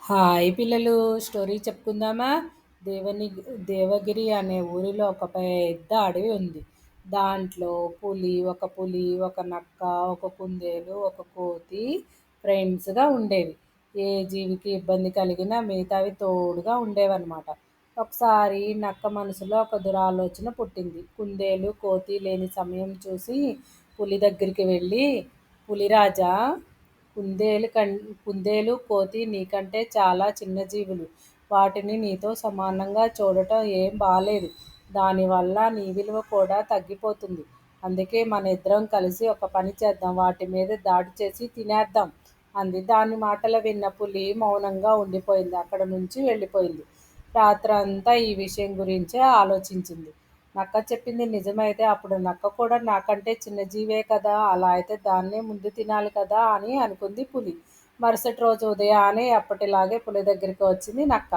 Hi పిల్లలు, story చెప్పుకుందామా? దేవని Devagiri అనే ఊరిలో ఒక పెద్ద అడవి ఉంది. దాంట్లో ఒక పులి, ఒక నక్క, ఒక కుందేలు, ఒక కోతి ఫ్రెండ్స్గా ఉండేవి. ఏ జీవికి ఇబ్బంది కలిగినా మిగతావి తోడుగా ఉండేవన్నమాట. ఒకసారి నక్క మనసులో ఒక దురాలోచన పుట్టింది. కుందేలు, కోతి లేని సమయం చూసి పులి దగ్గరికి వెళ్ళి, పులిరాజా, కుందేలు కం కుందేలు, కోతి నీకంటే చాలా చిన్న జీవులు. వాటిని నీతో సమానంగా చూడటం ఏం బాలేదు. దానివల్ల నీ విలువ కూడా తగ్గిపోతుంది. అందుకే మన ఇద్దరం కలిసి ఒక పని చేద్దాం. వాటి మీద దాడి చేసి తినేద్దాం అంది. దాని మాటలు విన్న పులి మౌనంగా ఉండిపోయింది. అక్కడ నుంచి వెళ్ళిపోయింది. రాత్రంతా ఈ విషయం గురించే ఆలోచించింది. నక్క చెప్పింది నిజమైతే అప్పుడు నక్క కూడా నాకంటే చిన్న జీవే కదా, అలా అయితే దాన్నే ముందు తినాలి కదా అని అనుకుంది పులి. మరుసటి రోజు ఉదయాన్నే ఎప్పటిలాగే పులి దగ్గరికి వచ్చింది నక్క.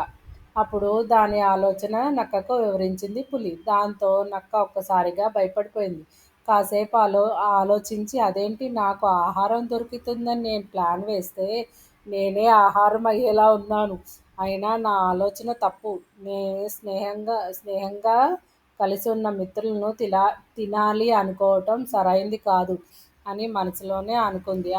అప్పుడు దాని ఆలోచన నక్కకు వివరించింది పులి. దాంతో నక్క ఒక్కసారిగా భయపడిపోయింది. కాసేపు ఆలోచించి, అదేంటి, నాకు ఆహారం దొరుకుతుందని నేను ప్లాన్ వేస్తే నేనే ఆహారం అయ్యేలా ఉన్నాను. అయినా నా ఆలోచన తప్పు. నేను స్నేహంగా కలిసి ఉన్న మిత్రులను తినాలి అనుకోవటం సరైంది కాదు అని మనసులోనే అనుకుంది.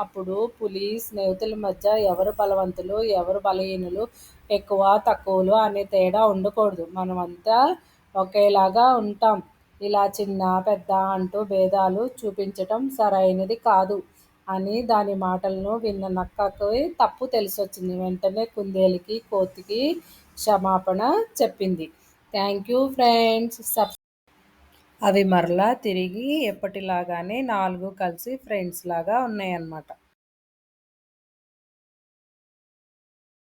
అప్పుడు పులి స్నేహితుల మధ్య ఎవరు బలవంతులు, ఎవరు బలహీనులు, ఎక్కువ తక్కువలు అనే తేడా ఉండకూడదు. మనమంతా ఒకేలాగా ఉంటాం. ఇలా చిన్న పెద్ద అంటూ భేదాలు చూపించటం సరైనది కాదు అని దాని మాటలను విన్న నక్కకి తప్పు తెలిసొచ్చింది. వెంటనే కుందేలుకి, కోతికి క్షమాపణ చెప్పింది. Thank you friends. అవి మరలా తిరిగి ఎప్పటిలాగానే నాలుగు కలిసి ఫ్రెండ్స్ లాగా ఉన్నాయన్నమాట.